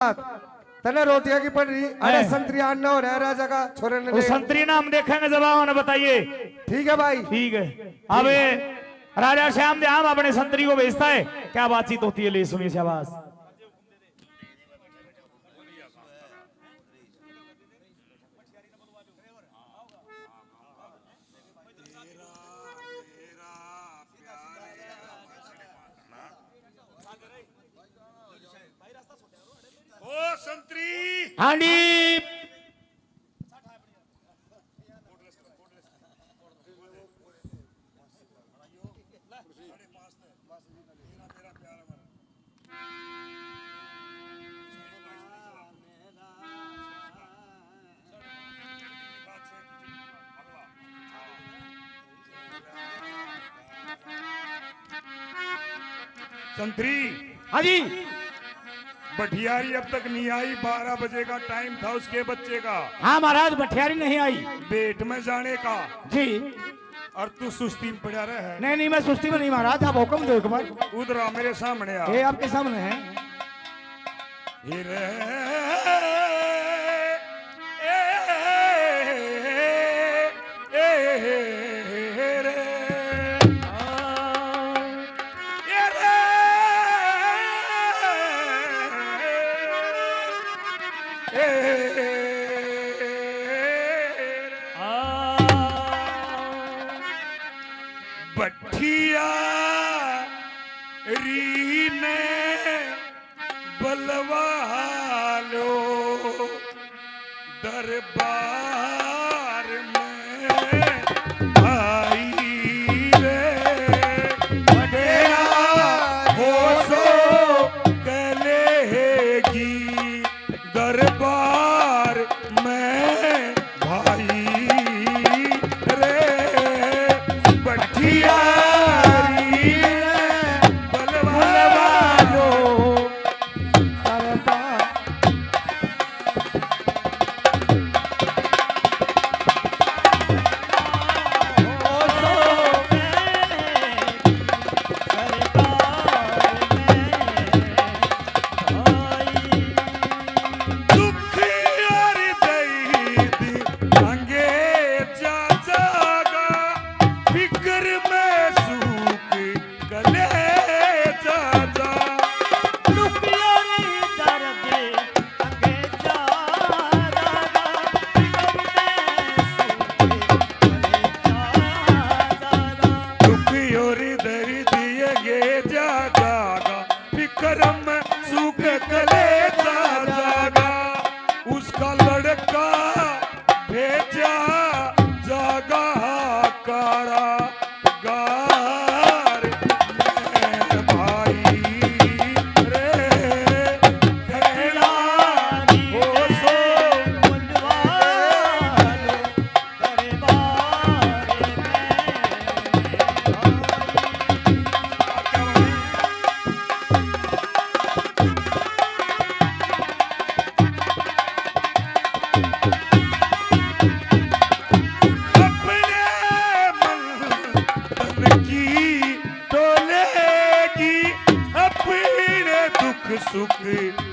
तने रोटियां की पड़ रही अरे संतरी आना हो रहा है राजा का छोरे ने संतरी नाम देखेंगे जवाब बताइए। ठीक है भाई ठीक है। अब राजा श्याम दे हम अपने संतरी को भेजता है। क्या बातचीत होती है ले सुनिए शाबाश। ओ संतरी हाँ जी संतरी हाँ जी बठियारी अब तक नहीं आई। 12 बजे का टाइम था उसके बच्चे का। हाँ महाराज बठियारी नहीं आई बेट में जाने का जी। और तू सुस्ती में पड़ा रहा नहीं नहीं मैं सुस्ती में नहीं महाराज आप हुक्म दो एक बार। है। उधर आ मेरे सामने आ। ये आपके सामने है। बठिया रीने बलवालो दरबार में आई रे बठिया हो सो कलेगी दरबार में भाई रे बठिया सुख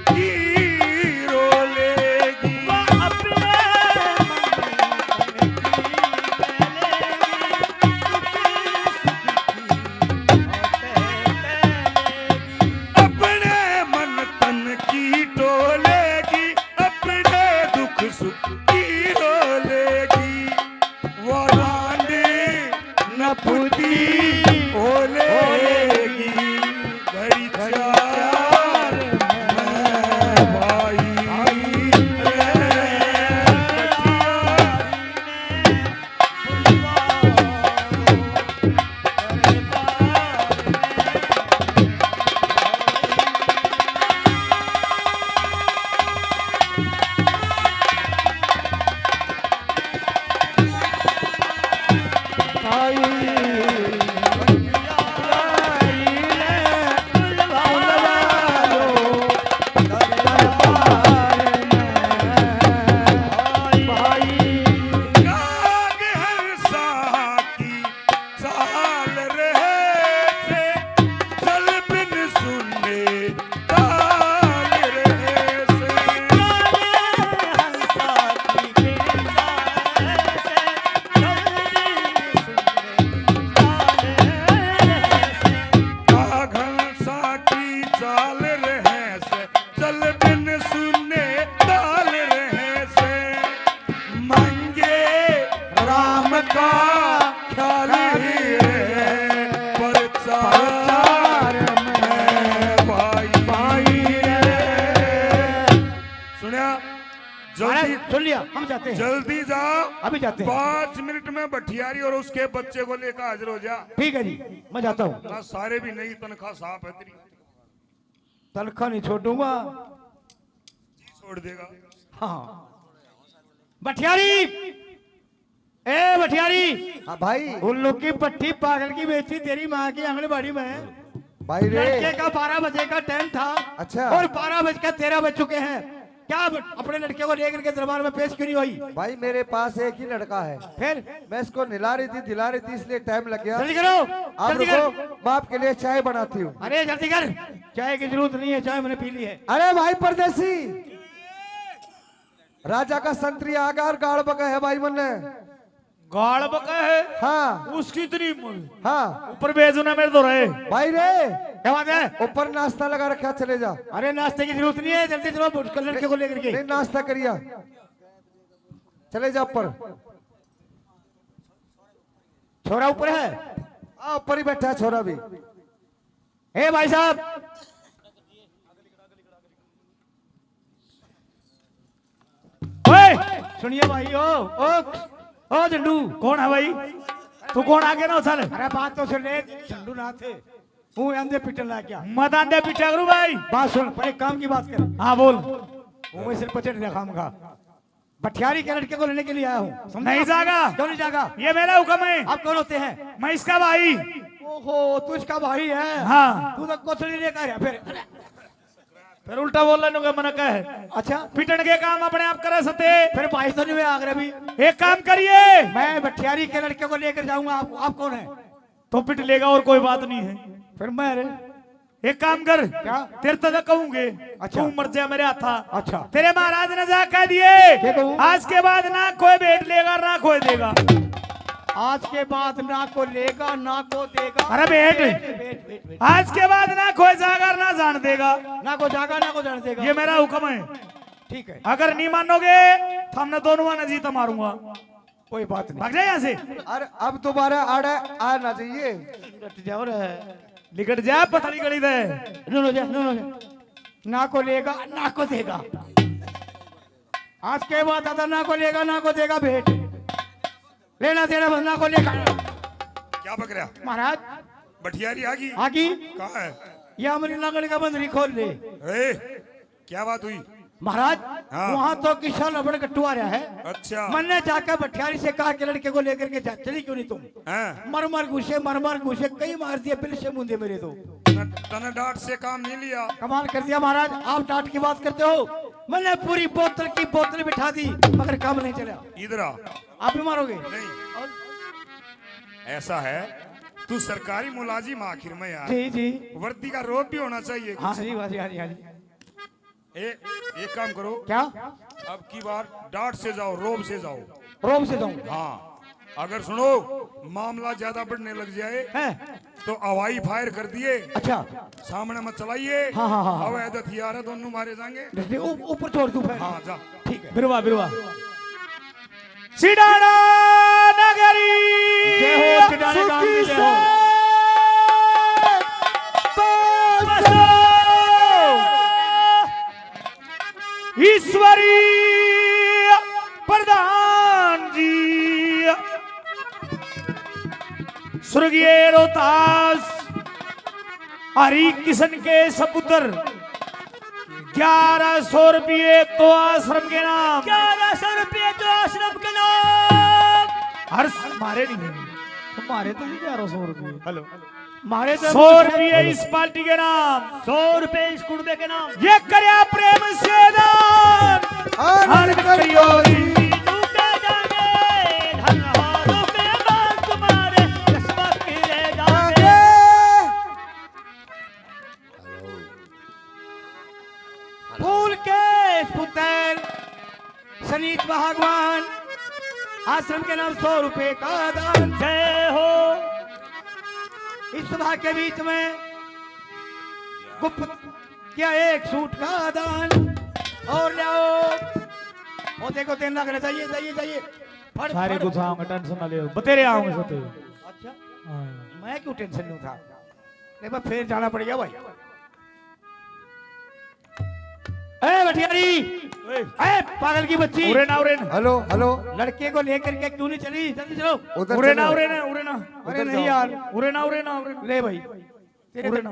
की रोलेगी अपने मन तन की टोलेगी अपने दुख सुख की रोलेगी वो रानी न फूटी ओलेगी घड़ी जल्दी सुन लिया, हम जाते हैं, जल्दी जाओ, अभी जाते हैं। 5 मिनट में भटियारी और उसके बच्चे को लेकर हाजिर हो जा। ठीक है जी, मैं जाता हूँ। ना सारे भी नहीं, तनख्वाह साफ है तेरी, तनख्वाह नहीं छोड़ूंगा। जी छोड़ देगा। हाँ भटियारी, ए भटियारी, हाँ भाई, उन लोग की पट्टी पागल की बेची तेरी माँ की आंगनबाड़ी में। भाई रे, लड़के का 12 बजे का टाइम था, अच्छा। और 12:13 बज चुके हैं। क्या अपने लड़के को लेकर के दरबार में पेश क्यों नहीं हुई? भाई मेरे पास एक ही लड़का है, फिर मैं इसको दिला रही थी इसलिए टाइम लग गया। जल्दी करो, आप जल्दी रुको, कर। मैं आपके लिए चाय बनाती हूँ। अरे जल्दी कर, चाय की जरूरत नहीं है, चाय मैंने पी ली है। अरे भाई परदेसी, राजा का संतरी आगार गाड़ बका है भाई मन। गाड़ बका है हाँ उसकी इतनी हाँ ऊपर भेजो ना मेरे तो रहे। भाई रे, क्या बात है? ऊपर नाश्ता लगा रखा, चले जा। अरे नाश्ते की जरूरत नहीं है, जल्दी चलो लड़के को लेकर के। नहीं नाश्ता करिया, चले जा ऊपर। छोरा ऊपर है? हाँ ऊपर ही बैठा है छोरा भी। ए भाई साहब, ओए सुनिए भाई। ओ झंडू, कौन है भाई? तू कौन आगे ना उछल, अरे बात तो सुन ले। झंडू ना थे, वो अंधे पिटन ला क्या? मत आंदे पीछा करू भाई। बात सुन, पर एक काम की बात कर। हाँ बोल। वो मैं सिर पचट रखा खामखा। भटियारी के लड़के को लेने के लिए आया हूँ। समझा? नहीं जागा, क्यों नहीं जागा? ये मेरा हुक्म है। आप कौन होते हैं? मैं इसका भाई। ओहो, तू इसका भाई है? हाँ। तू तो कोथली लेकर है फिर उल्टा बोल रहे का मन का है। अच्छा, पिटन के काम अपने आप करे सते। फिर भाई तो नहीं हुए आगरे भी। एक काम करिए, मैं भटियारी के लड़के को लेकर जाऊंगा। आप कौन है? तो पिट लेगा और कोई बात नहीं है। फिर मैं रे। एक काम कर, क्या? तेरे तक कहूंगे, अच्छा। तू मर जा मेरे हाथा। अच्छा, तेरे महाराज ने जा कह क्या दिए, कहूं? आज के बाद ना कोई बैठ लेगा ना कोई देगा। आज के बाद ना को लेगा ना को देगा। अरे बैठ, बैठ। आज के बाद ना कोई जागा ना जान देगा। ना को जागा ना को जान देगा। ये मेरा हुक्म है। ठीक है, अगर नहीं मानोगे तो हमने दोनों ने जीता मारूंगा। कोई बात नहीं। भाग जाए यहाँ से, अरे अब दोबारा आना चाहिए। जाओ रे। निकट जा पथड़ी गली दे। नो जा। ना को लेगा ना को देगा। आज के बाद आता ना को लेगा ना को देगा। भेंट लेना देना बंदा को लेगा। क्या बक रहा? महाराज भटियारी आगी आगी, कहाँ है? ये हमारी नगड़ का बंदरी खोल ले। ए, क्या बात हुई? महाराज हाँ। वहाँ तो किसान लबड़ कट्टू आ रहा है। अच्छा मैंने जाकर भटियारी से कहा कि लड़के को लेकर के जा। चली क्यों नहीं तुम? हैं? मर घुसे कई मार दिए, बिल से मुंदे मेरे तो। तने डांट से काम नहीं लिया। कमाल कर दिया महाराज, आप डांट की बात करते हो। मैंने पूरी बोतल की बोतल बिठा दी मगर काम नहीं चला। इधर आ। आप भी मारोगे? नहीं, ऐसा है, तू सरकारी मुलाजिम आखिर में यार, जी वर्दी का रोब भी होना चाहिए। हाँ जी हाँ जी। एक काम करो, क्या? अब की बार डांट से जाओ, रोब से जाओ। रोम से जाऊं? हाँ, अगर सुनो मामला ज्यादा बढ़ने लग जाए है? तो हवाई फायर कर दिए, अच्छा, सामने मत चलाइए। हाँ। अवैध हथियार है, दोनों मारे जाएंगे। ऊपर छोड़ दूं फिर? हाँ जा। ठीक है। बिरवा सिडाना नगरी, जय हो सिडाने गांव की जय हो। ईश्वरी प्रधान जी, स्वर्गीय रोहतास हरि किशन के सपुत्र 1100 रुपये तो आश्रम के नाम। 1100 रुपये तो आश्रम के नाम। हर मारे नहीं तुम्हारे तो 1100 रुपये। हेलो, मारे तो 100 रुपये इस पार्टी के नाम, 100 रुपये इस कुड़बे के नाम। ये करया प्रेम से दान हर करियोरी। फूल के पुत्र सनीत भगवान आश्रम के नाम 100 रुपये का दान। जय हो। इस सभा के बीच में गुप्त क्या एक सूट का दान और लाओ। देखो 3 लाख चाहिए चाहिए चाहिए। सारे कुछ आऊंगा, टेंशन ना ले, बतेरे आऊंगे सते। अच्छा, हाँ। मैं क्यों टेंशन लूं था? नहीं फिर जाना पड़ेगा भाई। ए भटियारी, ए, पागल की बच्ची, उरे ना उरे ना हेलो हेलो लड़के को लेकर के क्यों नहीं चली? जल्दी चलो। उधर उरे ना चलो। उरे ना उरे ना अरे नहीं यार, उरे ना उरे ना उरे ना ले भाई, तेरे उरे ना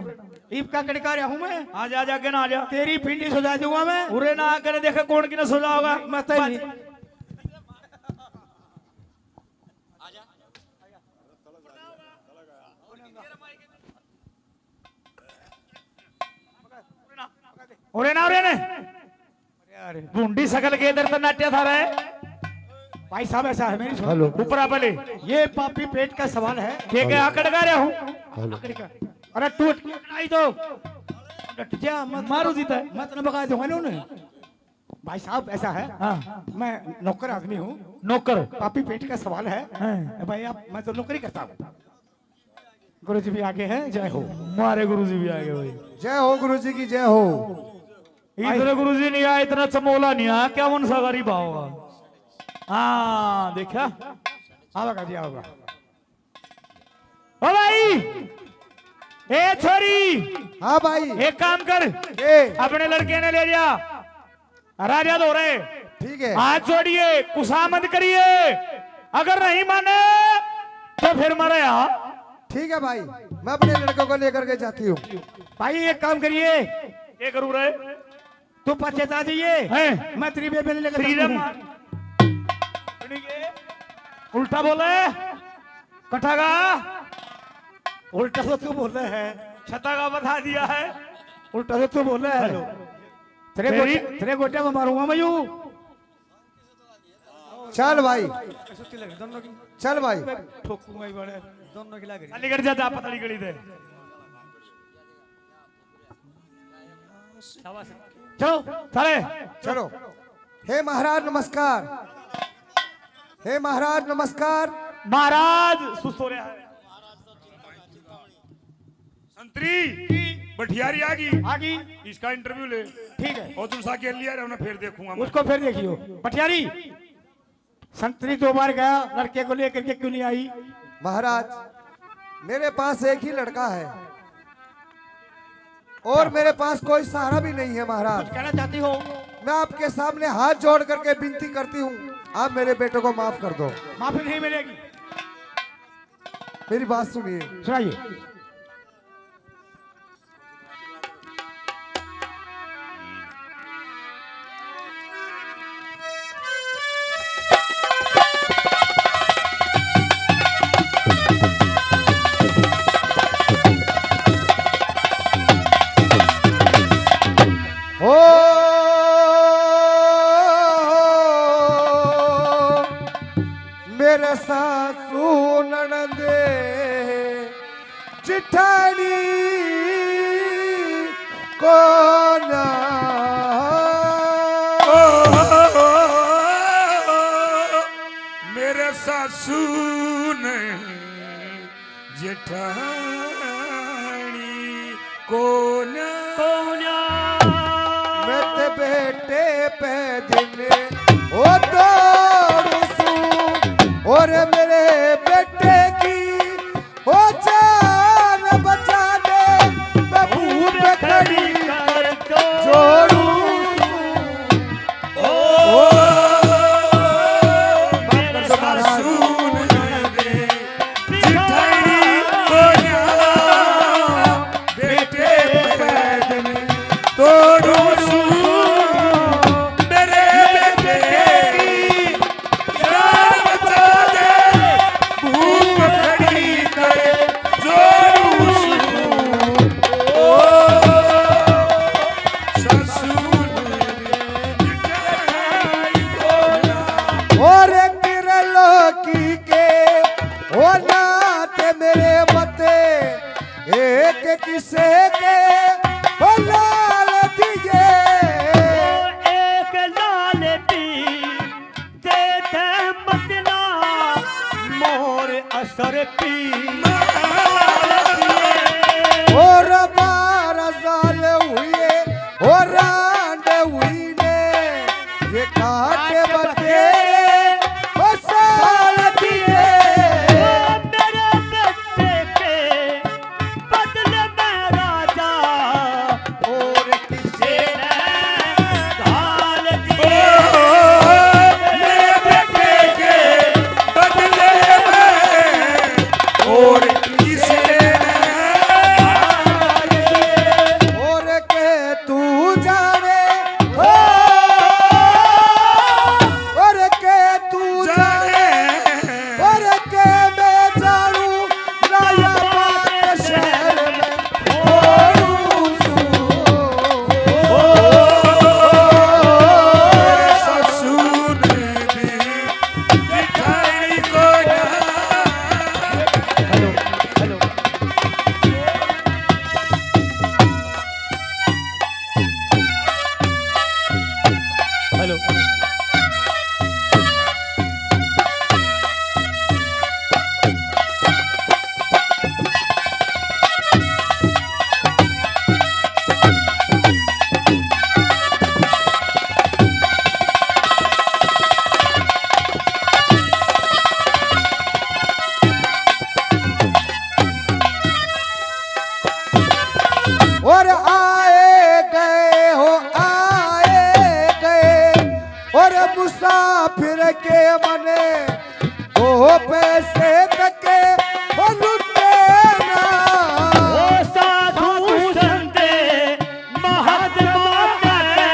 ईप का कड़का रहा हूँ मैं, आजा आजा के ना आजा तेरी पिंडी सुझा दूंगा मैं। उरे ना आकर देखे कौन की ना सो जाओगा मत नहीं। उरे ना उरे ने अरे ढूंढी सकल के इधर तो नाट्य था रहे भाई साहब, ऐसा है मेरी सुनो। हेलो ऊपरा पले ये पापी पेट का सवाल है। ठीक है आकड़ गा रहा हूँ हेलो अरे टूट के नहीं तो डट जा, मत मारू जीता है मत न बगा दूंगा ना। भाई साहब ऐसा है, हाँ मैं नौकर आदमी हूँ, नौकर पापी पेट का सवाल है। हाँ। भाई आप, मैं तो नौकरी करता हूँ। गुरु जी भी आगे हैं, जय हो। मारे गुरुजी भी आ गए भाई जय हो गुरुजी की जय हो। इतने गुरुजी नहीं आया, इतना चमोला नहीं आया, क्या मन सा गरीब होगा। हाँ देखा आवागा जी आवागा। ओ भाई ए छोरी, हाँ भाई एक काम कर, ए अपने लड़के ने ले जा, राजा दो रहे, ठीक है हाथ जोड़िए, कुसामद करिए, अगर नहीं माने तो फिर मरे। ठीक है भाई, मैं अपने लड़कों को लेकर के जाती हूँ। भाई एक काम करिए, ये करूँ रहे तू पछता जाइए, हैं? मैं तेरी बेबे लेकर फ्रीडम जाता हूँ। उल्टा बोले कटागा, उल्टा तो तू बोल रहा है, छता का बता दिया है। उल्टा तो तू बोल रहा है। तेरे गोटे में मारूंगा मैं यूं। चल भाई चल भाई ठोकूंगा ही बड़े। अलीगढ़ जा पतली गली दे। चलो चले चलो। हे महाराज नमस्कार, हे महाराज नमस्कार। महाराज सुस्त हो रहा है। संतरी बठियारी आ गई, आगे इसका इंटरव्यू ले ठीक है, और तुम साके लिया रहे, फिर देखूंगा मैं। उसको फिर देखियो। पटियारी, संतरी 2 बार गया, लड़के को लेकर के क्यों नहीं आई? महाराज मेरे पास एक ही लड़का है और मेरे पास कोई सहारा भी नहीं है महाराज। कुछ कहना चाहती हो? मैं आपके सामने हाथ जोड़ करके विनती करती हूँ, आप मेरे बेटे को माफ कर दो। माफी नहीं मिलेगी। मेरी बात सुनिए। सुनाइए। ओ मेरे सासू ननदे चिठानी को ना मेरे सासू ने जेठानी को ना मैं ते बेटे पे दिन ओ तोड़सू और मेरे बेटे की ओ जान बचा दे, मैं भूत खड़ी कर जोड़ू। मेरे सासू ने जेठानी को ना बेटे पे दिन तोड़ू सू, मेरे बेटे की जान बचा दे, भूख खड़ी करे जोड़ू सू। ओ सासू ने जेठानी को ना और तेरे लोकी के ओ नाते मेरे मते एक किसे के ओ लाल दिए। एक लाल दी देते मतना मोर असर पी और 12 साल हुए और रांड हुई ने ये काटे बते ओ साल दिए। मेरे बेटे के बदले में राजा और किसे ने ढाल दिए। हेलो और आए गए हो आए गए और मुसाफिर के मने दो पैसे तके और लुटे ना ओ साधु संते महात्मा के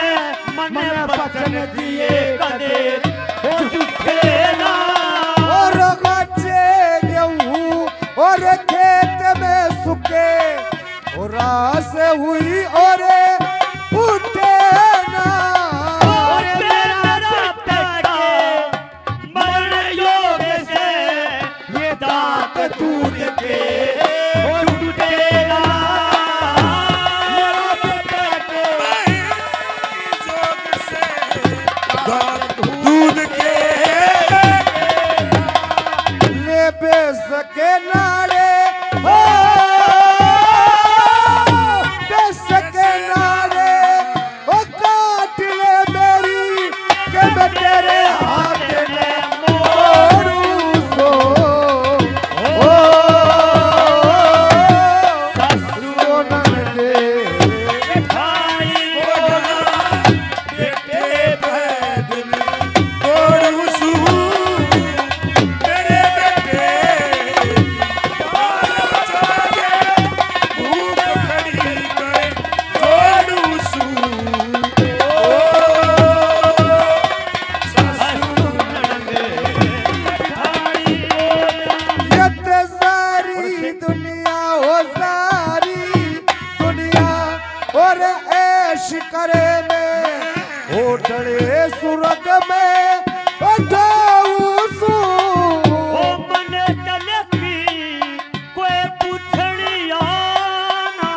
मन बचन दिए कदे हो झूठे ना और बच्चे गेहूं और खेत में सुखे और रास हुई और उठे ना और तेरा रब मरण योग से ये दांत दूध के हो टूटे ना दूध के ले बेसके नारे हो बेसके नारे ओ काट ले मेरी के मैं तेरे हाथ में मोड़ू सो ओ ससुरो नंदे सारी दुनिया हो सारी दुनिया और ऐश करे में हो डरे सुरग में उठाऊ सू ओ मन तलकी कोई पूछड़िया ना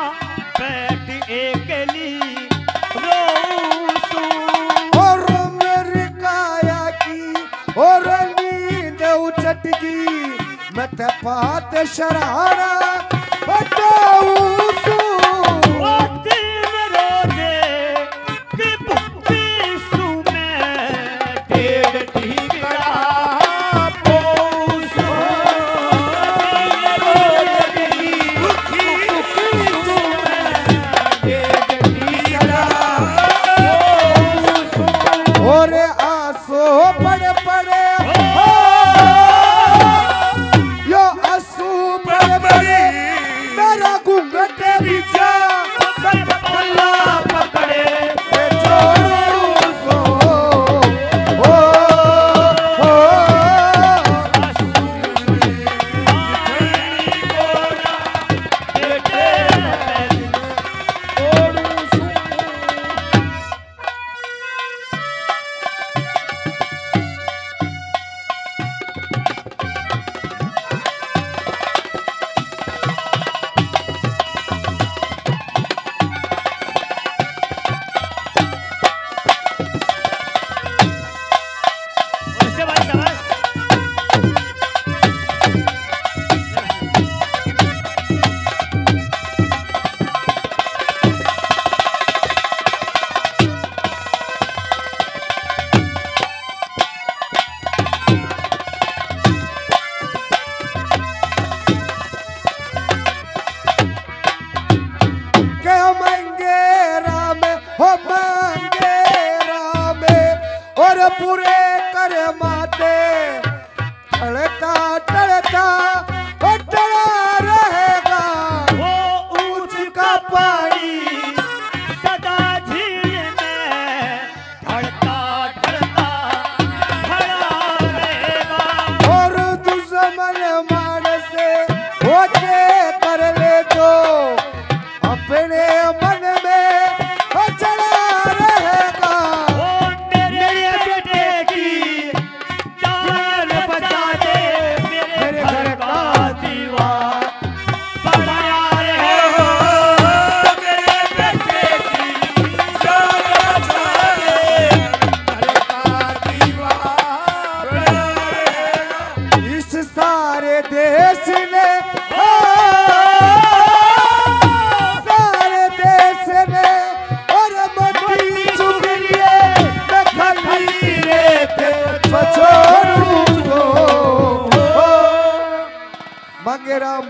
बैठ एकली रोसू और मेरी काया की और नींद उचटगी मैं ते पात शरारा उठाऊ सू ओ तीन रोजे की भक्ति सुमे डेढ़ ठीकरा पोसो तीन रोजे की भक्ति सुमे डेढ़ ठीकरा पोसो और आंसू पड़े पड़े हो यो आंसू पड़े पड़े मेरा घूंघट बिछा मैं पल्ला पकड़े मैं छोड़ू सो ओ ओ पूरे कर माते टलता टलता टला रहेगा वो ऊंच का पानी सदा झील में ढलता ढलता खड़ा रहेगा और दुश्मन मान से होके कर ले तो अपने मन में चला रहेगा ओ मेरे बेटे की जान बचा दे मेरे घर का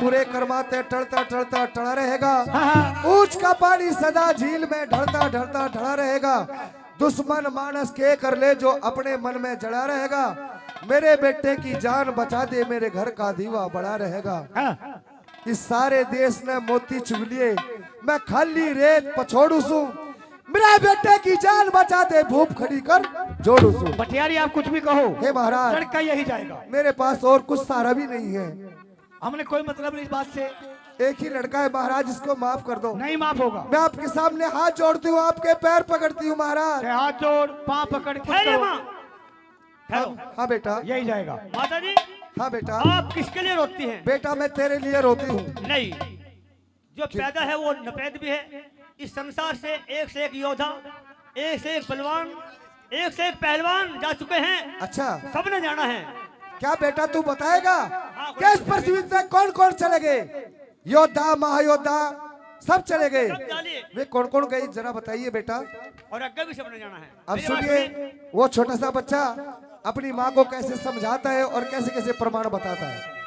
बुरे कर्माते टलता टलता टला रहेगा। हाँ। ऊंच का पानी सदा झील में ढलता ढलता ढला रहेगा। दुश्मन मानस के कर ले जो अपने मन में जड़ा रहेगा। मेरे बेटे की जान बचा दे, मेरे घर का दीवा बड़ा रहेगा। हाँ। इस सारे देश ने मोती चुग लिए, मैं खाली रेत पछोड़ू सू। मेरे बेटे की जान बचा दे, भूप खड़ी कर जोड़ू सू। भटियारी आप कुछ भी कहो, हे महाराज, लड़का यही जाएगा। मेरे पास और कुछ सहारा भी नहीं है। हमने कोई मतलब नहीं इस बात से। एक ही लड़का है महाराज, इसको माफ कर दो। नहीं माफ होगा। मैं आपके सामने हाथ जोड़ती हूँ, आपके पैर पकड़ती हूँ महाराज। हाथ जोड़, पांव पकड़ के ठहरे तो- माँ, ठहरो। हाँ बेटा, यही जाएगा। माता जी, हाँ बेटा, आप किसके लिए रोती हैं? बेटा मैं तेरे लिए रोती हूँ। नहीं, जो पैदा है वो नपैद भी है। इस संसार से एक योद्धा, एक से एक बलवान, एक से एक पहलवान जा चुके हैं। अच्छा, सबने जाना है। क्या बेटा तू बताएगा कि इस पृथ्वी पे कौन कौन चले गए? योद्धा, महायोद्धा सब चले गए। सब जालिए। वे कौन कौन गए जरा बताइए बेटा। और आगे भी सबने जाना है। अब मेरी बात सुनिए, सुनिए। वो छोटा सा बच्चा अपनी माँ को कैसे समझाता है और कैसे कैसे प्रमाण बताता है।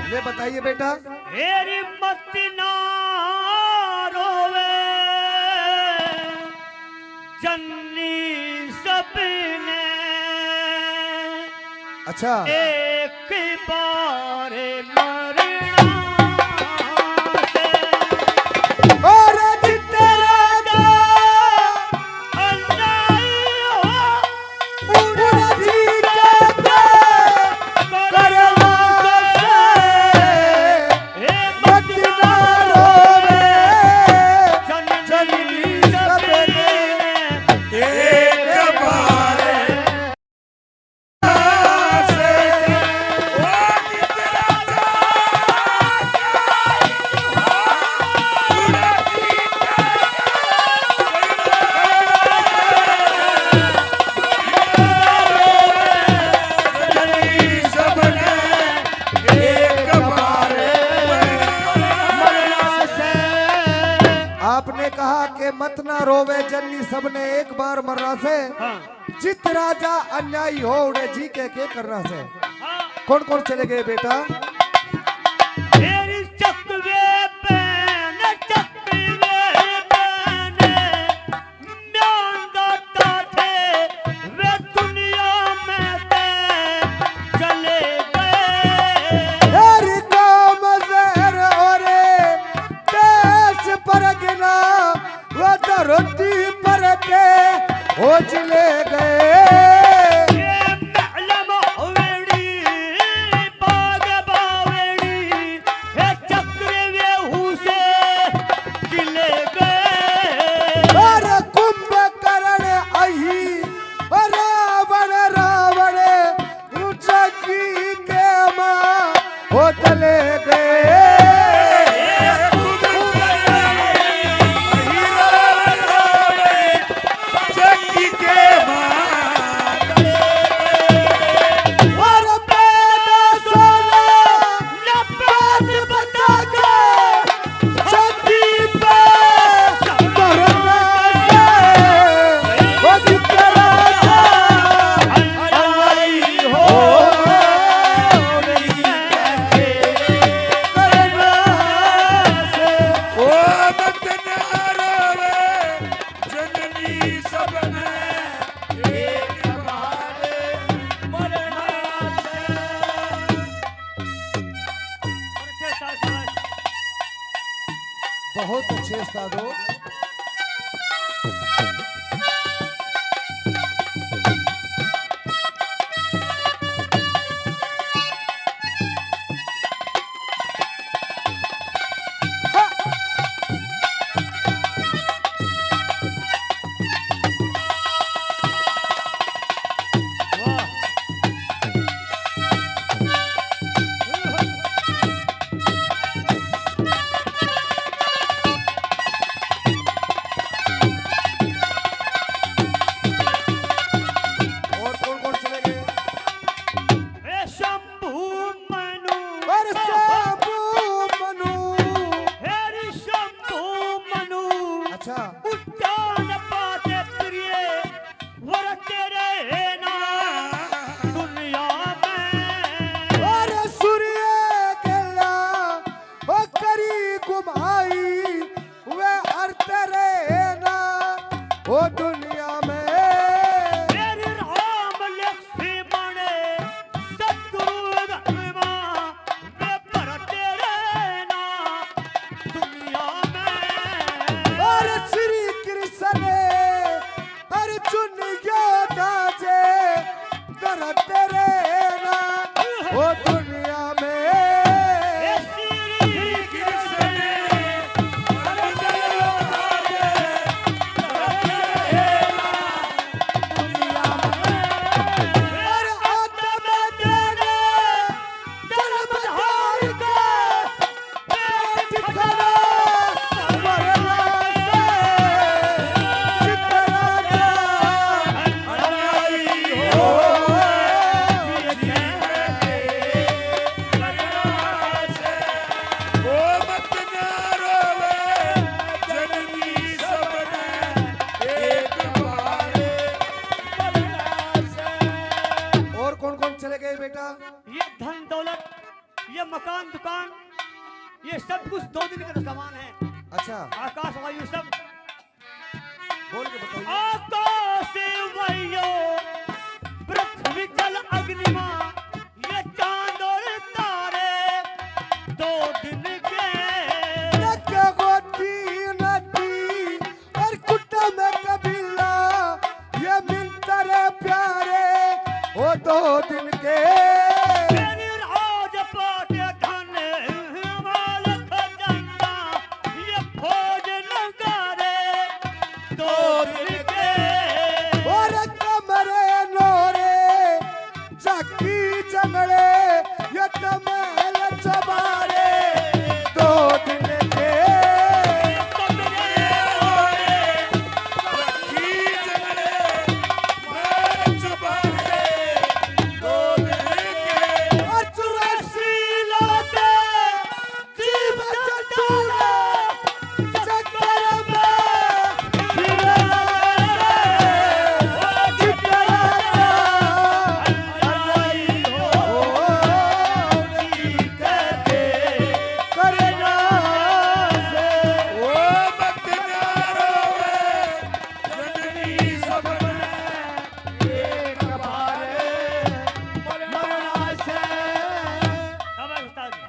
ले बताइए बेटा। हेरी मत ना रोवे, जन्नी सबने अच्छा, एक बार मरना से। और जितना राजा अन्याय हो, उड़ा जी जाता करवा से। हे मत ना रोवे, जननी सबने एक बार से आपने कहा कि मत ना रोवे जन्नी सबने एक बार मरना से। जित राजा अन्यायी हो उड़े जी के करना से। कौन कौन चले गए बेटा? तेरी चकवे पैन म्यांदाता थे वे दुनिया में ते चले गए। तेरी कौम जहर औरे देश पर गिना, वो धरती पर के हो चले गए। ये महलम हवेली बाग बावेली हे चक्रवे हुसे किले गए। और कुंभकर्ण अही रावण रावण उचकी के माँ हो चले गए। और पैदा सोना बात बता के छाती पे करना से। वो जितना राजा अन्यायी हो नहीं कहते करना से। जननी सबने एक बार मरना से। और अच्छे साथ बहुत अच्छे उस्ताद हो। आई वे अर्थ रे ना ओ दुनिया में मेरी राम लक्ष्मण शत्रुघ्न वे भरते रहना दुनिया में। और श्री कृष्ण अर्जुन योद्धा जे डरते रहना ओ दुनिया में। और आत्म देने जन्म धार के पेट खड़ा मरना से जितना अन्यायी हो और कौन कौन चले गए बेटा? ये धन दौलत, ये मकान दुकान, ये सब कुछ 2 दिन का तो सामान है। अच्छा आकाश वायु सब। बोल के बताइए। आकाश वायु पृथ्वी जल अग्निमा ये चांद और तारे 2 दिन के। नक्का गोती नदी और कुट्टा में कबीला ये मिलता रे प्यारे ओ 2 दिन के। मेरी राजपाट धन माल खजाना ये फौज नगारे 2 दिन के। और कमरे नोरे जाकी जंगले ये तमल चबारे 2 दिन के। और 84 लाते जीव जंतुला चक्कर में फिरना जितना अन्यायी हो नहीं कहते करना से। शाबाश उस्ताद जी।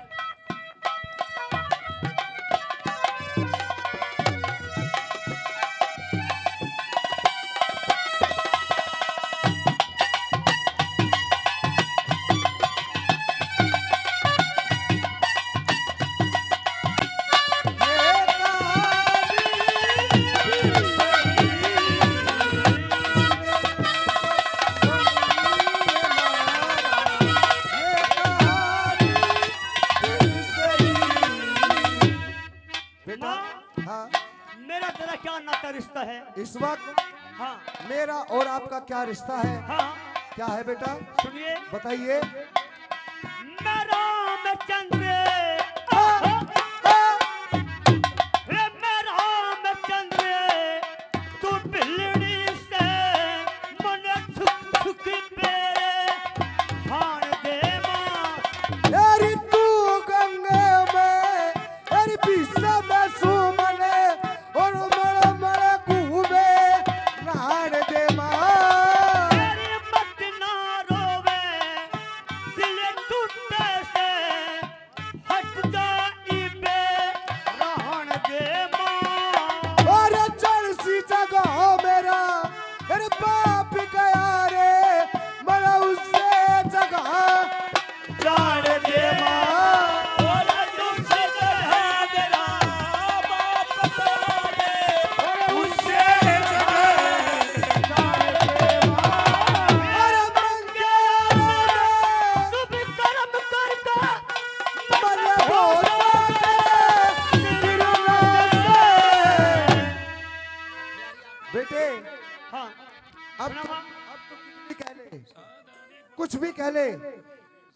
बेटा हाँ मेरा तेरा क्या नाता रिश्ता है? इस वक्त हाँ मेरा और आपका क्या रिश्ता है? हाँ क्या है बेटा सुनिए। बताइए। मैं रामचंद्र मैं रामचंद्र तू बिल्ली से मन छुक छुक पेरे हार दे माँ। यारी तू गंगे में यारी पीसा में सुमने और मड़ मड़ कुबे नहान दे माँ। तेरी मत ना रोवे दिल टूटे से हट जाई बे रहन दे माँ। और चल सी जगह मेरा अरे बाप गया रे मरा उससे जगह जान दे माँ। और तुझसे है मेरा बाप तारे और उससे अरे मंगे शुभ कर्म करता मन भोसा तिरुना से। बेटे हाँ अब तो कुछ भी कह ले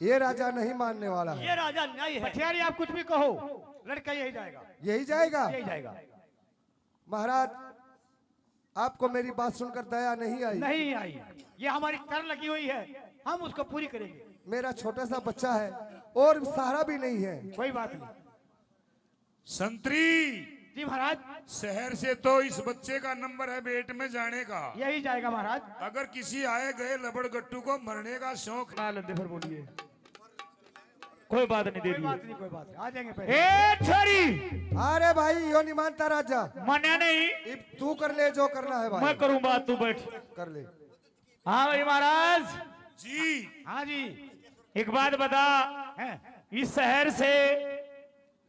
ये राजा नहीं मानने वाला है। ये राजा न्याय है। पठियारी आप कुछ भी कहो, लड़का यही जाएगा, यही जाएगा। यही जाएगा। महाराज आपको मेरी बात सुनकर दया नहीं आई? नहीं आई, ये हमारी कर लगी हुई है, हम उसको पूरी करेंगे। मेरा छोटा सा बच्चा है और सहारा भी नहीं है। कोई बात नहीं। संतरी, जी महाराज, शहर से तो इस बच्चे का नंबर है बेट में जाने का। यही जाएगा महाराज। अगर किसी आए गए लबड़ गट्टू को मरने का शौक ना लेते फिर बोलिए, कोई बात नहीं दे कोई बात दी। नहीं, कोई बात नहीं, आ जाएंगे पहले। ए छोरी, अरे भाई यो नहीं मानता राजा, मान्या नहीं, अब तू कर ले जो करना है भाई, मैं करूं बात, तू बैठ। कर ले। हाँ भाई महाराज, जी। हाँ जी। एक बात बता, हैं? इस शहर से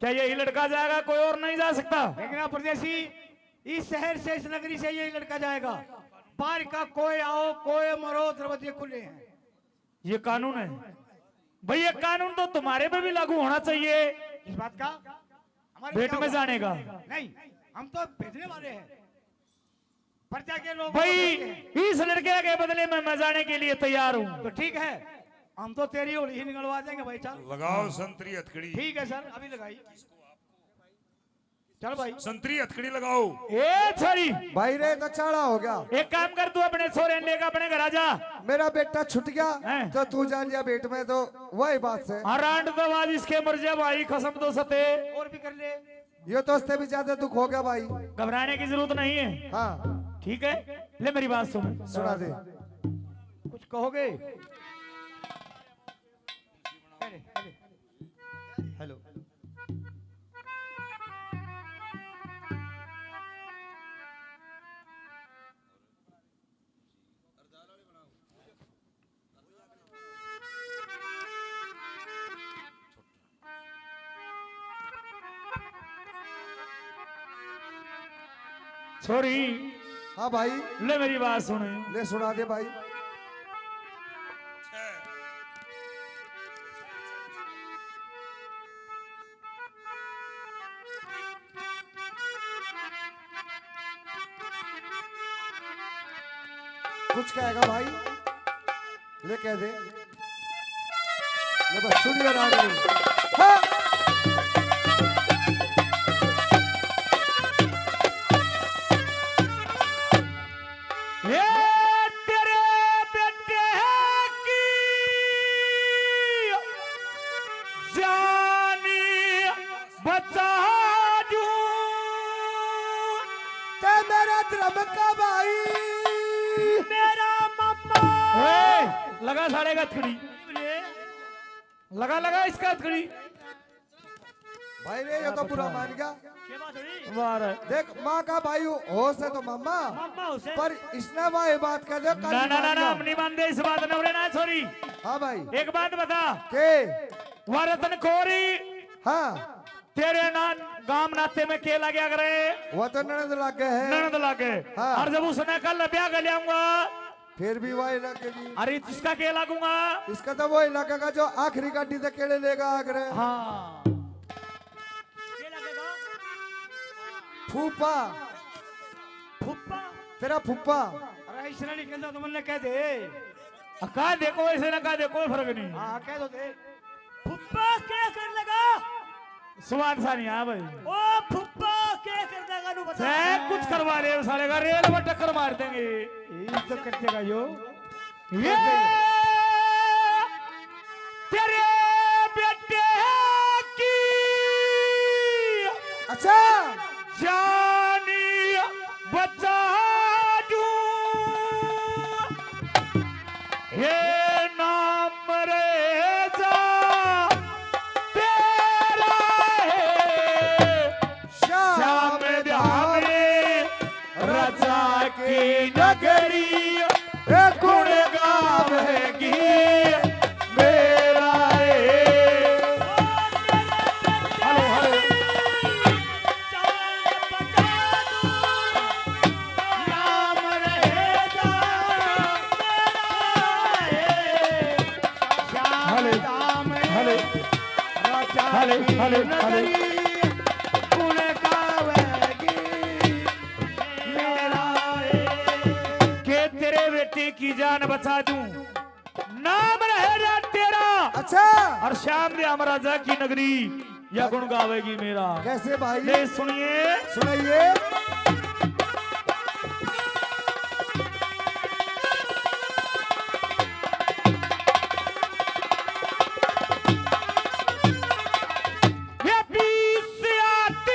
क्या यही लड़का जाएगा, कोई और नहीं जा सकता? देखना परदेसी, इस शहर से, इस नगरी से यही लड़का जाएगा। बाहर का कोई आओ कोई मरो, दरवाजे खुले हैं। ये कानून है भाई, ये कानून तो तुम्हारे पे भी लागू होना चाहिए। इस बात का हमारे भेंट क्या में हुआ? जाने का नहीं, हम तो भेजने वाले हैं, प्रजा के लोग। भाई, इस लड़के के बदले में मैं जाने के लिए तैयार हूँ। तो ठीक है, हम तो तेरी होली ही निकलवा देंगे भाई। चल लगाओ संतरी हथकड़ी, ठीक है सर, अभी लगाई। चल भाई। संतरी हथकड़ी लगाओ। ए छोरी, भाई रे दचाड़ा हो गया, एक काम कर, तू अपने छोरे लेकर अपने घर आ जा। मेरा बेटा छूट गया हैं? तो तू जान लिया बेट में, तो वही बात से हरांड तो आज इसके मर जा भाई, कसम तो सते। और भी कर ले। ये तो उससे भी ज्यादा दुख हो गया भाई। घबराने की जरूरत नहीं है, हाँ ठीक है? ले मेरी बात सुन, सुना दे। कुछ कहोगे? हेलो, छोरी हाँ भाई, ले मेरी बात सुन। ले सुना दे भाई। कुछ कहेगा भाई, ले कह दे, ले बस सुनिए रानी। हाँ। ये तेरे बेटे की जानी बचा दूं, ते मेरा द्रम का भाई, मेरा मम्मा। ए, लगा साड़े का हथकड़ी, लगा लगा इसका हथकड़ी। भाई रे ये तो बुरा मान गया। क्या बात हुई? वाह, देख माँ का भाई होश है तो मम्मा, मम्मा उसे पर इसने वही बात कर दे। ना ना ना ना, हम नहीं मानते इस बात नवरे ना छोरी। हाँ भाई, एक बात बता, के वरतन खोरी हाँ, तेरे नाम गाम नाते में के लगे करे, वो तो ननद लग गए हैं, ननद लागे। हाँ। और जब उसने कल ब्याह कर लियाऊंगा, फिर भी वही लगेगी। अरे इसका के लागूंगा। इसका तो वही लगेगा जो आखिरी गाड़ी से केड़े लेगा आगरे। हाँ, क्या लगेगा? फूफा, फुप्पा। तेरा फूफा। अरे इस श्रेणी के अंदर तुमने कह दे। कहा देखो ऐसे ना कहा देखो, कोई फर्क नहीं। हाँ कह दो दे। फुप्पा क्या कर लेगा? सुभान सानी, हाँ भाई, ओ फुप्पा क्या कर देगा? नु बता। सब कुछ करवा ले साले का, रेल में टक्कर मार देंगे। ये तो कर देगा यो। ये तेरे बेटे की अच्छा, जानी बचा दूं, ये नाम रेजा तेरा है, श्याम ध्याने रजा की नगरी, गुण गावेगी मेरा हेलो हेलो, जान बचा दूं, नाम रहेगा hello hello hello hello hello, के तेरे बेटे की जान बचा दूं, नाम रहेगा तेरा, अच्छा और श्याम ने राजा की नगरी, यह गुण गावेगी मेरा। कैसे भाई, ले सुनिए, सुनाइए। ये पीस आते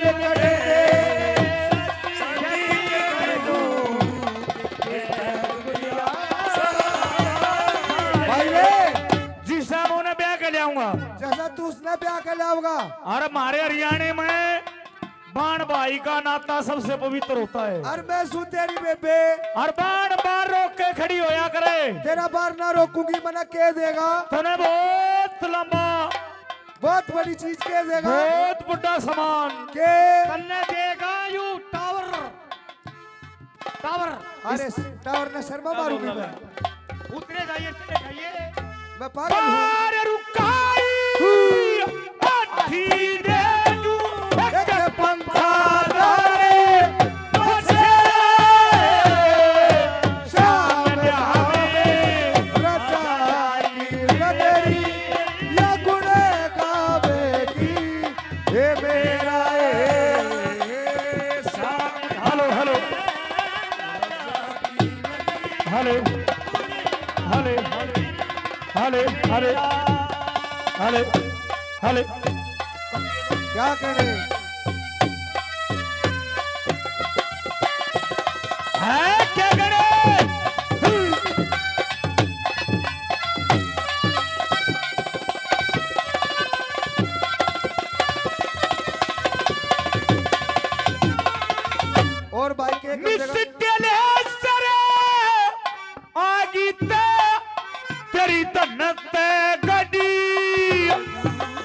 कटे भाई रे जिससे मैं उन्हें ब्याह के ले आऊंगा। जैसा तू उसने ब्याह कर लाऊंगा और हमारे हरियाणा में बाण भाई का नाता सबसे पवित्र होता है। और मैं सू तेरी बेबे और बाण बार रोक के खड़ी होया करे। तेरा बार ना रोकूंगी मना कह देगा तने बहुत लंबा बहुत बड़ी चीज कह देगा बहुत बड़ा सामान के करने देगा यू टावर टावर अरे टावर ने शर्मा मारूंगी मैं उतरे जाइए चले जाइए। मैं पागल हूँ बार रुकाई अठी दे दू एक पंखा डाले बसे शाम हमें रचा की नगरी या गुणे गावेगी हे मेरा hello hello hello hello hello hello hello hello क्या करे है क्या करे और भाई के एक जगह मिस्टेले सरे आगी ते तेरी तन्नते गड्डी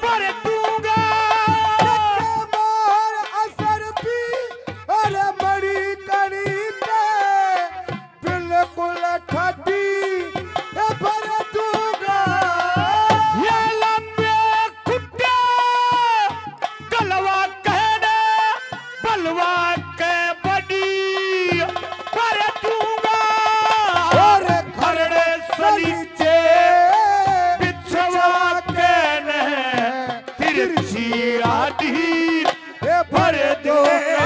पर दूंगा मोर असर भी अरे बड़ी कड़ी के बिल्कुल ठटी भर दूंगा ये लंबे कुत्ते गलवा कहने बलवा के बड़ी पर दूंगा और खरड़े सलीचे बिछवा के ने तिरछी आटी ये भर दूंगा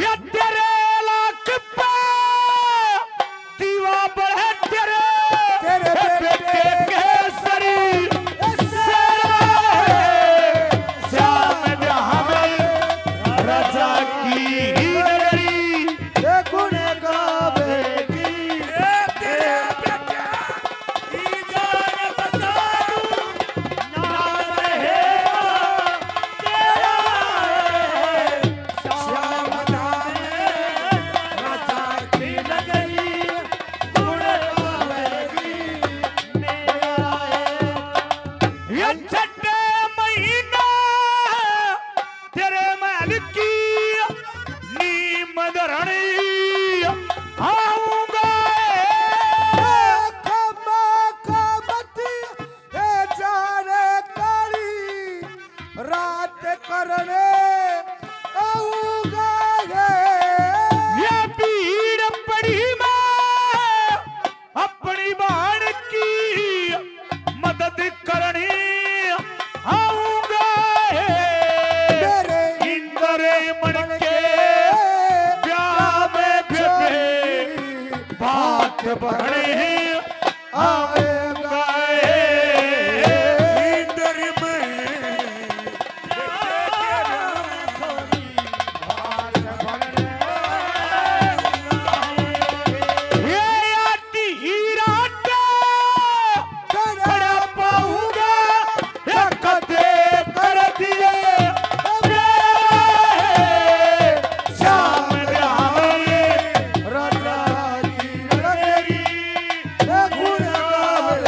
ये तेरे लाख पे दीवा बढ़े तेरे तेरे बेटे केसरी श्याम जहाँ में रजा की नगरी ये गुण गावेगी ये छठे महीना तेरे महल की नीम धरणी आऊंगा खमा खमती ए जाने काली रात करने आऊंगा ये भीड़ पड़ी मैं अपनी बाण की मदद करनी आऊंगा मेरे इंद्र मन के ब्याह में बेबे बात बढ़े आएगा ये आती ही रात खड़ा पाऊंगा ये कदे कर दिए श्याम जहाँ में राजा की नगरी ये गुण गावेगी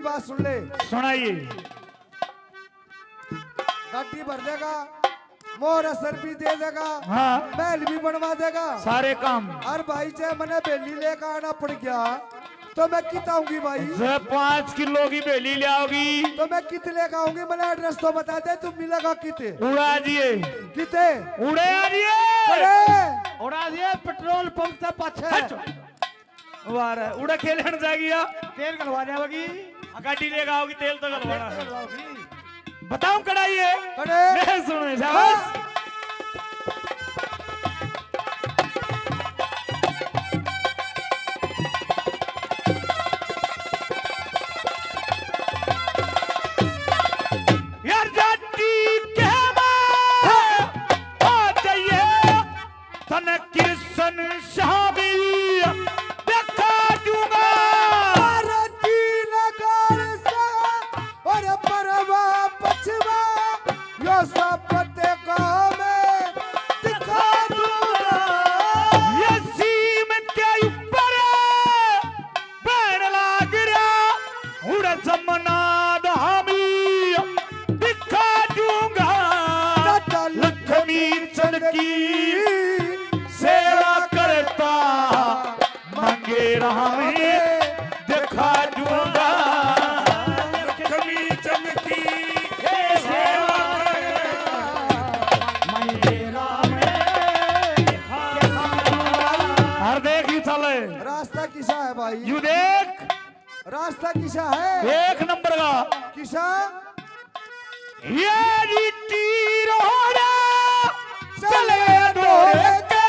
बात सुन ले, सुनाइए। गाड़ी भर देगा, मोर असर भी दे देगा, हाँ महल भी बनवा देगा। सारे काम। और भाई चाहे मैंने बेली लेकर आना पड़ गया तो मैं कित आऊंगी भाई? जब 5 किलो की बेली ले आओगी तो मैं कित लेकर आऊंगी? मैंने एड्रेस तो बता दे, तुम मिलेगा किते? उड़ा दिए, किते उड़े आ दिए, अरे उड़ा दिए पेट्रोल पंप से पाछे वाह उड़ा खेलन जाएगी या तेल गलवाने होगी। गाड़ी लेकर आओगी, तेल तो गलवाना है। गलवाओगी। बताऊं कड़ाई है, कड़े नहीं सुने शाबाश। यार जाती के आ जाइए तन कृष्ण शामी देखा दूंगा। भारती नगर से और परवा पछवा यो सब गाँव में दिखा दूंगा। ये सीम के ऊपर बैठ लाग रहा उड़ जमना धामी दिखा दूंगा। लक्ष्मी चंद की सेवा करता मंगेरा में दिखा दूंगा। लक्ष्मी चंद की सेवा हर देख ही चले, रास्ता किसा है भाई? यू देख रास्ता किसा है? 1 नंबर का किसा ये रीति रोड़ा चले डोरे के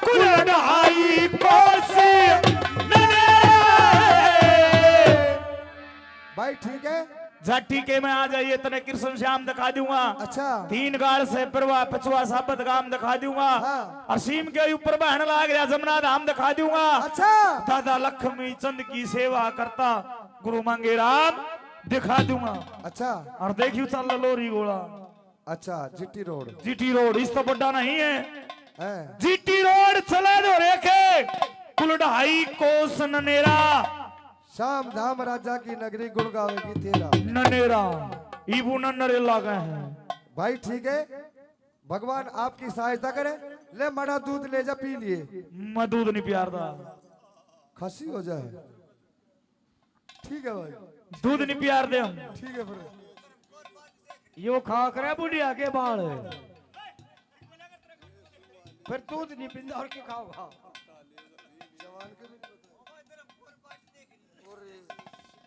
कुलड़ाई कोसी भाई ठीक है। जाटी के में आ जाइए तने कृष्ण श्याम दिखा दूंगा। अच्छा 3 गाड़ से परवा पचवा साबत गाम दिखा दूंगा। हाँ। असीम के ऊपर बहन लाग रहा जमुना धाम दिखा दूंगा। अच्छा दादा लक्ष्मी चंद की सेवा करता गुरु मांगे राम दिखा दूंगा। अच्छा और देखियो चल लोरी गोला अच्छा जीटी रोड जीटी रोड इस तो बड़ा नहीं है। है। जीटी रोड चले दो रेखे कुलढ़ाई कोस ननेरा शाम धाम राजा की नगरी गुण गावेगी तेरा। ननेरा इबू नन्नरे लागे हैं। भाई ठीक है, भगवान आपकी सहायता करे। ले मड़ा दूध ले जा पी लिए, मैं दूध नहीं प्यारदा, खसी हो जाए। ठीक है भाई, दूध नहीं प्यार दे हम। ठीक है फिर। यो खा करे बुढ़िया के बाल फिर दूध नहीं पींदा और क्या खाओगा?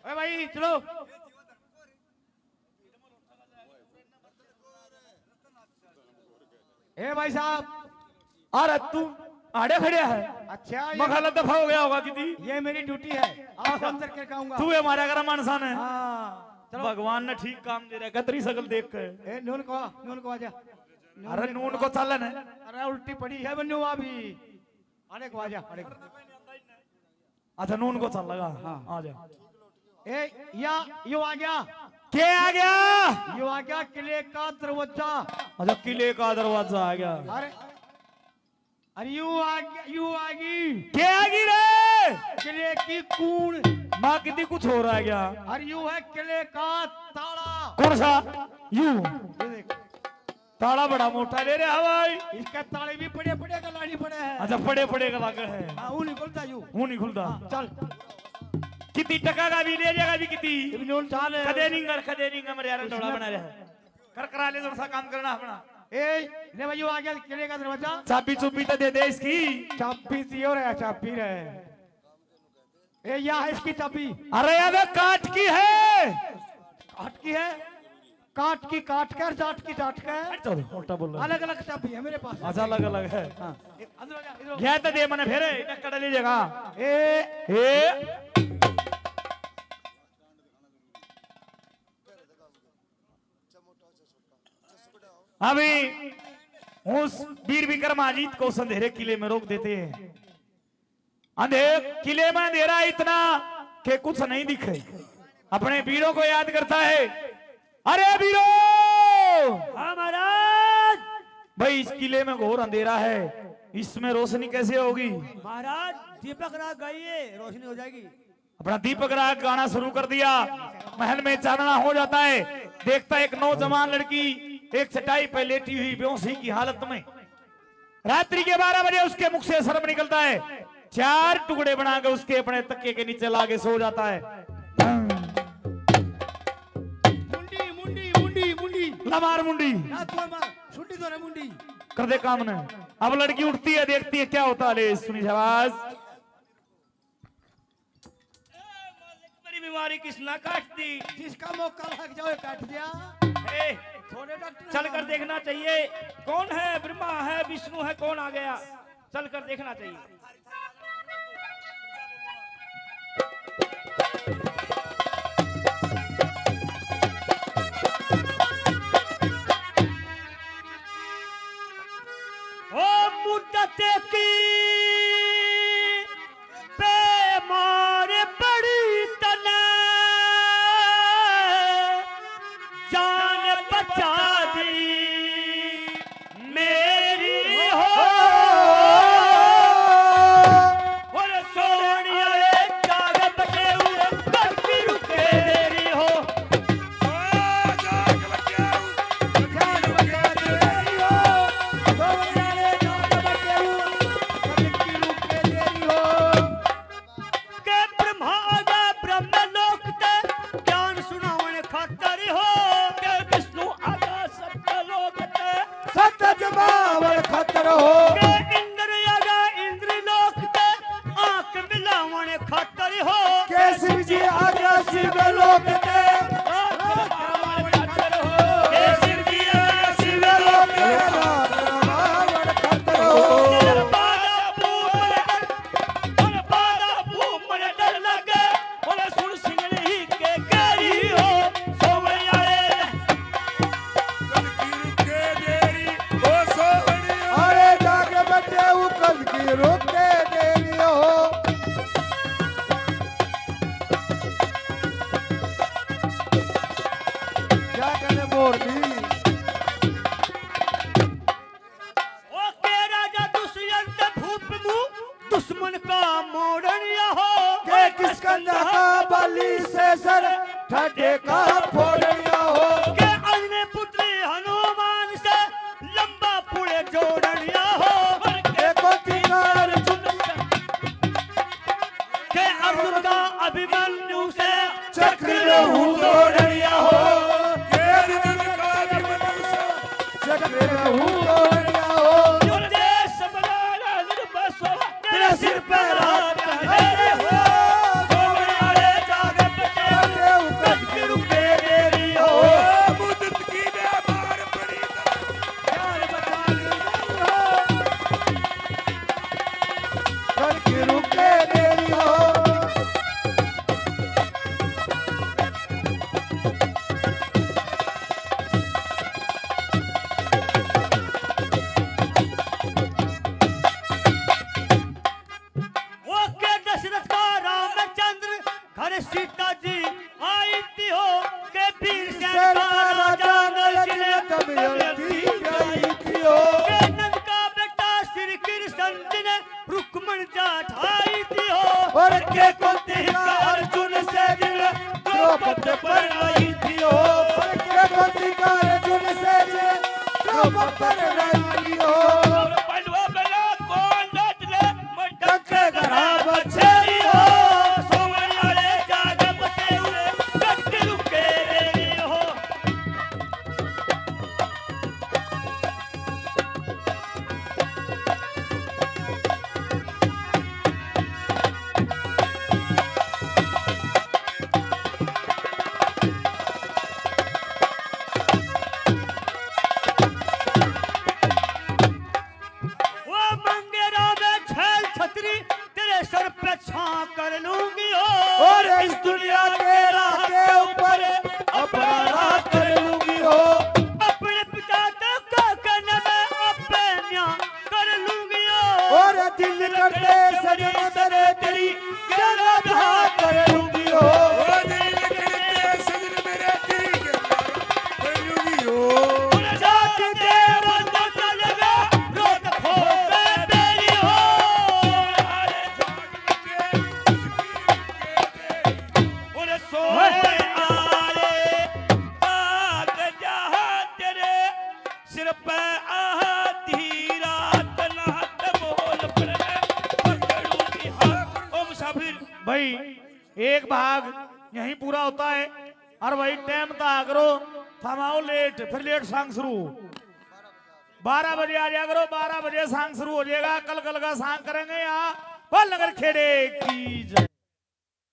अरे भाई चलो। ए भाई साहब, अरे तू आड़े खड़े है, अच्छा मखाला दफा हो गया होगा किती। ये मेरी ड्यूटी है, आपको अंदर के कहूंगा। तू हमारा घर इंसान है। हाँ चलो। भगवान ने ठीक काम दे रहा है, कतरी सकल देख के। ए नून को आजा। अरे नून को चालन है। अरे उल्टी पड़ी है बन्नू अभी। अरे को आजा, अरे को। अच्छा नून को चल लगा। हाँ आ जा। ए या यो आ गया, क्या आ गया? यो आ गया किले का दरवाजा। अच्छा किले का दरवाजा आ गया। अरे अरे यू आ गया, यू आ गई क्या आ गई रे? किले की कूण। माँ कितनी कुछ हो रहा है क्या? अरे यू है किले का ताला। कौन सा? यू ये देख, ताला बड़ा मोटा ले रहा भाई। इसके ताले भी बड़े बड़े का लाड़ी पड़े हैं। अच्छा पड़े पड़े का लगा है। हाँ वो निकलता यू। वो नहीं खुलता। चल कितनी टका का भी ले जाएगा भी कितनी? इब नून चाल है। कदे नहीं मर यार डोला बना रहा कर करा ले थोड़ा सा काम करना अपना। ए ले भाई यू आ गया किले का दरवाजा। चाबी चुबी तो दे दे इसकी। चाबी दियो रे, चाबी रे। ए या है इसकी चाबी। अरे यार काट की है। काट की है, काट की काट कर, जाट की जाट कर। चलो उल्टा बोल रहा है। अलग अलग चाबी है मेरे पास। अच्छा अलग अलग है। हाँ अंदर आ जा, इधर। गया तो दे मने फेरे इधर कड़ा ले जाएगा। ए अभी उस वीर विक्रमादित्य को संधेरे किले में रोक देते हैं। किले में अंधेरा इतना कि कुछ नहीं दिखे। अपने वीरों को याद करता है। अरे वीरों! हाँ महाराज। भाई इस किले में घोर अंधेरा है, इसमें रोशनी कैसे होगी? महाराज दीपक रात गई है, रोशनी हो जाएगी। अपना दीपक राग गाना शुरू कर दिया। महल में चांदना हो जाता है। देखता है एक नौजवान लड़की एक चटाई पे लेटी हुई बेहोशी की हालत में। रात्रि के 12 बजे उसके मुख से शर्म निकलता है। 4 टुकड़े बनाकर उसके अपने तकिए के नीचे लाके सो जाता है। मुंडी मुंडी मुंडी मुंडी लमार मुंडी ना तो मार छुट्टी तो रे मुंडी कर दे काम ने। अब लड़की उठती है, देखती है क्या होता है। सुनी आवाज, मेरी बीमारी किसना काटती? जिसका मौका लग जाओ काट दिया। ए, थोड़े डॉक्टर चल कर देखना चाहिए कौन है, ब्रह्मा है विष्णु है, कौन आ गया? चल कर देखना चाहिए। ओ मुद्दत की बेमार पड़ी तना जान बचा दी मेरी हो। और सोनिया जाग बचे हुए करती रुके देरी हो। जाग बच्चा जान बचा देरी हो गोवरियाले जान बचे हो कभी की रुके देरी हो। के ब्रह्मा आगा ब्रह्म लोक ते ज्ञान सुनावन खातर हो। के विष्णु आगा सत्य लोक ते सत्य जमावल खतर हो। के इंद्र आगा इंद्र लोक ते आंख मिलावन खातर हो। के शिव जी आगे शिव लोक ते के शिव जी आगा शिव लोक ते जमावल खतर हो। बादा भूमन डर लगे बोले सुन सिंगली के गरी हो। सोवैयाले कल की रुके देरी ओ सोहनिया। अरे जाके बैठे हूँ कल की रुके देरी हो। क्या कहने मोरनी ओ के राजा दुष्यंत भूप मुंह दुश्मन का मोड़निया हो। के किसकंधा का बलि से सर ठटे का फोड़निया हो। के अन्य पुत्री हनुमान से लंबा पुड़े जोड़निया हो। के कोटिकार के अर्जुन का अभिमन्यु से चक्र रहूं तोड़निया हो। के अर्जुन का भी मनुष्य चक्र रहूं तोड़निया हो। जो देश बनाना निर्बसो तेरे सिर पे रात अंधेरे हो। सोवैयाले जाग बचे बैठे हूँ कल की रुके देरी हो। ओ मुद्दत की बेमार पड़ी तना जान बचा दी मेरी हो। कल की रुके देरी हो। वो के दशरथ का रामचंद्र घर सीता जी आई थी हो। के वीर सेन का राजा नल जी ने दमयंती आई थी हो। के नंद का बेटा श्री कृष्ण जी ने रुक्मण जाट आई थी हो। और के कुंती का अर्जुन से दिल द्रौपदी पर आई थी हो। और के कुंती का अर्जुन से दिल द्रौपदी पर आई थी हो। पंडवा बेला कौन डट ले टक्के घरा बच्चे बचेरी हो। सोवैयाले जाग बचे हुए कट रुके देरी हो। अच्छा फिर भाई एक भाग यहीं पूरा होता है और भाई टाइम था करो थमाओ लेट फिर लेट सांग शुरू 12 बजे आ जाया करो 12 बजे सांग शुरू हो जाएगा कल का सांग करेंगे यहाँ नगर खेड़े की जय।